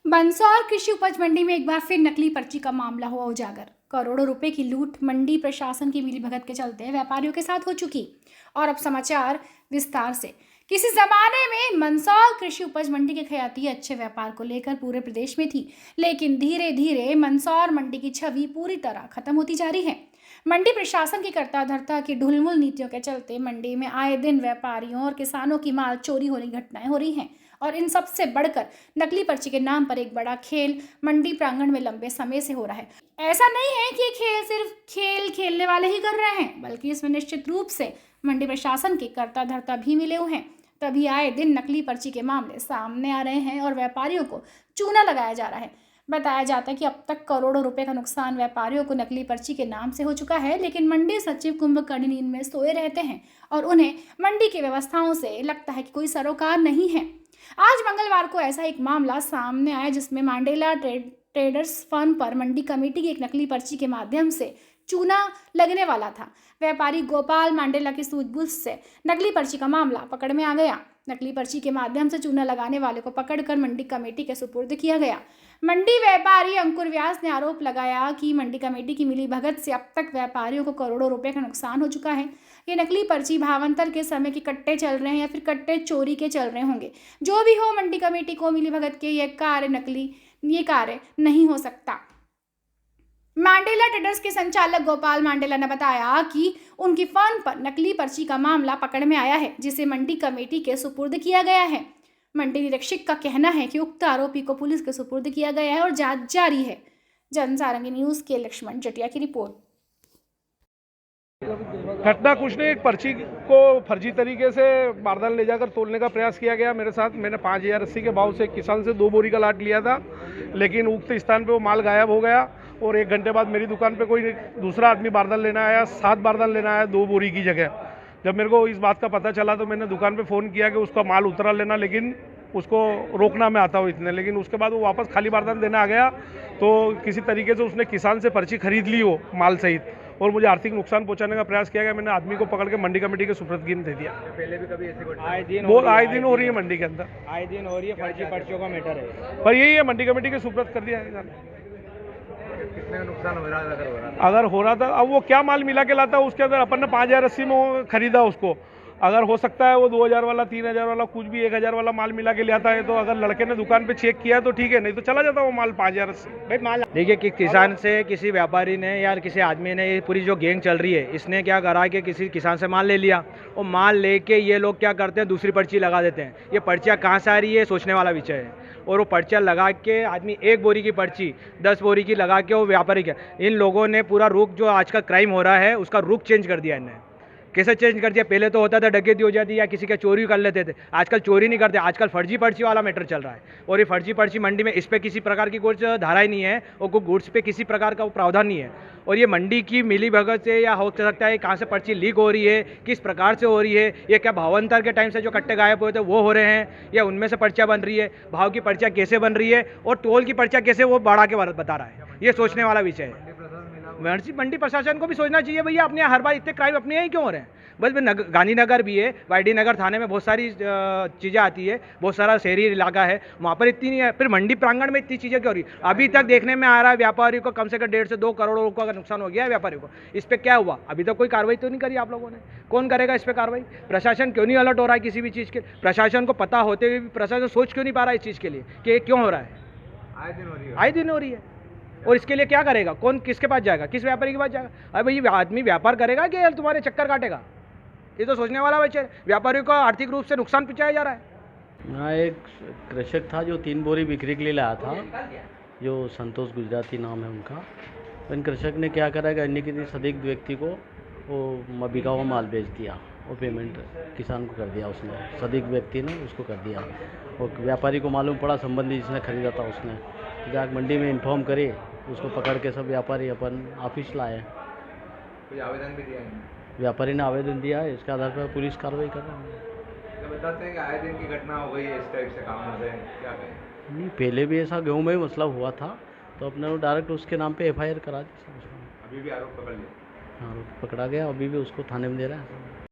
मंदसौर कृषि उपज मंडी में एक बार फिर नकली पर्ची का मामला हुआ उजागर। करोड़ों रुपए की लूट मंडी प्रशासन की मिलीभगत के चलते व्यापारियों के साथ हो चुकी। और अब समाचार विस्तार से। किसी जमाने में मंदसौर कृषि उपज मंडी की ख्याति अच्छे व्यापार को लेकर पूरे प्रदेश में थी, लेकिन धीरे धीरे मंदसौर मंडी की छवि पूरी तरह खत्म होती जा रही है। मंडी प्रशासन की कर्ता धर्ता की ढुलमुल नीतियों के चलते मंडी में आए दिन व्यापारियों और किसानों की माल चोरी होने की घटनाएं हो रही हैं। और इन सबसे बढ़कर नकली पर्ची के नाम पर एक बड़ा खेल मंडी प्रांगण में लंबे समय से हो रहा है। ऐसा नहीं है कि खेल सिर्फ खेल खेलने वाले ही कर रहे हैं, बल्कि इसमें निश्चित रूप से मंडी प्रशासन के कर्ता धर्ता भी मिले हुए हैं। तभी आए दिन नकली पर्ची के मामले सामने आ रहे हैं और व्यापारियों को चूना लगाया जा रहा है। बताया जाता है कि अब तक करोड़ों रुपए का नुकसान व्यापारियों को नकली पर्ची के नाम से हो चुका है, लेकिन मंडी सचिव कुंभकर्ण नींद में सोए रहते हैं और उन्हें मंडी की व्यवस्थाओं से लगता है कि कोई सरोकार नहीं है। आज मंगलवार को ऐसा एक मामला सामने आया जिसमें मांडेला ट्रेडर्स फर्म पर मंडी कमेटी की एक नकली पर्ची के माध्यम से चूना लगने वाला था। व्यापारी गोपाल मांडेला की सूझबूझ से नकली पर्ची का मामला पकड़ में आ गया। नकली पर्ची के माध्यम से चूना लगाने वाले को पकड़कर मंडी कमेटी के सुपुर्द किया गया। मंडी व्यापारी अंकुर व्यास ने आरोप लगाया कि मंडी कमेटी की मिलीभगत से अब तक व्यापारियों को करोड़ों रुपए का नुकसान हो चुका है। ये नकली पर्ची भावांतर के समय के कट्टे चल रहे हैं या फिर कट्टे चोरी के चल रहे होंगे। जो भी हो, मंडी कमेटी को मिलीभगत के ये कार्य नहीं हो सकता। मांडेला ट्रेडर्स के संचालक गोपाल मांडेला ने बताया कि उनकी फर्म पर नकली पर्ची का मामला पकड़ में आया है, जिसे मंडी कमेटी के सुपुर्द किया गया है। मंडी निरीक्षक का कहना है कि उक्त आरोपी को पुलिस के सुपुर्द किया गया है और जांच जारी है। जनसारंगी न्यूज के लक्ष्मण जटिया की रिपोर्ट। घटना कुछ नहीं, एक पर्ची को फर्जी तरीके से बारदान ले जाकर तोलने का प्रयास किया गया मेरे साथ। मैंने 5080 के भाव से एक किसान से 2 बोरी का लाट लिया था, लेकिन उक्त स्थान पे वो माल गायब हो गया और 1 घंटे बाद मेरी दुकान पे कोई दूसरा आदमी बारदान लेना आया, 7 बारदान लेना आया 2 बोरी की जगह। जब मेरे को इस बात का पता चला तो मैंने दुकान पे फ़ोन किया कि उसका माल उतरा लेना, लेकिन उसको रोकना मैं आता हूँ इतने। लेकिन उसके बाद वो वापस खाली बारदान देने आ गया, तो किसी तरीके से उसने किसान से पर्ची खरीद ली हो माल सहित और मुझे आर्थिक नुकसान पहुंचाने का प्रयास किया गया। मैंने आदमी को पकड़ के मंडी कमेटी के सुपुर्दगी में दे दिया। पहले भी कभी ऐसी आए दिन हो रही है मंडी के अंदर, आए दिन हो रही है, फर्जी पर्चियों का मैटर है। पर यही है, मंडी कमेटी के सुपुर्द कर दिया है। कितने का नुकसान हो रहा है? अगर हो रहा था, अब वो क्या माल मिला के लाता, उसके अंदर अपन ने 5080 में खरीदा उसको। अगर हो सकता है वो 2000 वाला, 3000 वाला, कुछ भी 1000 वाला माल मिला के ले आता है, तो अगर लड़के ने दुकान पे चेक किया तो ठीक है, नहीं तो चला जाता वो माल 5080। भाई माल देखिए कि किसान से किसी व्यापारी ने या किसी आदमी ने, ये पूरी जो गैंग चल रही है, इसने क्या करा कि किसी किसान से माल ले लिया और माल लेके ये लोग क्या करते हैं, दूसरी पर्ची लगा देते हैं। ये पर्चियाँ कहाँ से आ रही है, सोचने वाला विषय है। और वो पर्चियाँ लगा के आदमी 1 बोरी की पर्ची 10 बोरी की लगा के वो व्यापारी क्या, इन लोगों ने पूरा रुख, जो आज का क्राइम हो रहा है उसका रुख चेंज कर दिया इन्हें। कैसे चेंज कर दिया? पहले तो होता था डकैती हो जाती या किसी का चोरी कर लेते थे, आजकल चोरी नहीं करते, आजकल फर्जी पर्ची वाला मैटर चल रहा है। और ये फर्जी पर्ची मंडी में, इस पे किसी प्रकार की कुछ धारा ही नहीं है और कोई गुड्स पे किसी प्रकार का प्रावधान नहीं है। और ये मंडी की मिली भगत से या हो सकता है कहाँ से पर्ची लीक हो रही है, किस प्रकार से हो रही है, ये क्या भावांतर के टाइम से जो कट्टे गायब हुए थे वो हो रहे हैं, या उनमें से पर्चियाँ बन रही है, भाव की पर्चियाँ कैसे बन रही है और तोल की पर्चियाँ कैसे वो बढ़ा के बता रहा है, ये सोचने वाला विषय है। मंडी प्रशासन को भी सोचना चाहिए, भैया अपने हर बार इतने क्राइम अपने यहाँ ही क्यों हो रहे हैं? बस गांधीनगर भी है, वाईडी नगर थाने में बहुत सारी चीज़ें आती है, बहुत सारा शहरी इलाका है, वहाँ पर इतनी नहीं है, फिर मंडी प्रांगण में इतनी चीज़ें क्यों हो रही? अभी तक देखने में आ रहा है व्यापारी को कम से कम 1.5 से 2 करोड़ रुपये का नुकसान हो गया है व्यापारी को। इस पर क्या हुआ? अभी तक कोई कार्रवाई तो नहीं करी आप लोगों ने। कौन करेगा इस पर कार्रवाई? प्रशासन क्यों नहीं अलर्ट हो रहा है किसी भी चीज़ के? प्रशासन को पता होते हुए भी प्रशासन सोच क्यों नहीं पा रहा है इस चीज़ के लिए कि ये क्यों हो रहा है? आए दिन हो रही है, आए दिन हो रही है। और इसके लिए क्या करेगा? कौन किसके पास जाएगा? किस व्यापारी के पास जाएगा? अरे भाई, आदमी व्यापार करेगा कि तुम्हारे चक्कर काटेगा? ये तो सोचने वाला बच्चे। व्यापारियों को आर्थिक रूप से नुकसान पहुंचाया जा रहा है। यहाँ एक कृषक था जो 3 बोरी बिक्री के लिए लाया था, जो संतोष गुजराती नाम है उनका। तो इन कृषक ने क्या करा कि अन्य किसी सदिग्ध व्यक्ति को वो बिका हुआ माल बेच दिया और पेमेंट किसान को कर दिया। उसने सदिग्ध व्यक्ति ने उसको कर दिया और व्यापारी को मालूम पड़ा, संबंधी जिसने खरीदा था उसने जाकर मंडी में इन्फॉर्म करे, उसको पकड़ के सब व्यापारी अपन ऑफिस लाए। कोई आवेदन भी दिया है? व्यापारी ने आवेदन दिया है, इसके आधार पर पुलिस कार्रवाई कर रही है। तो बताते हैं कि आए दिन की घटना हो गई है, इस टाइप से काम हो रहे हैं, क्या कहें? नहीं, पहले भी ऐसा गेहूँ में ही मसला हुआ था, तो अपने डायरेक्ट उसके नाम पे FIR करा दी। अभी भी आरोप पकड़ लिया? हाँ, पकड़ा गया, अभी भी उसको थाने में दे रहा है।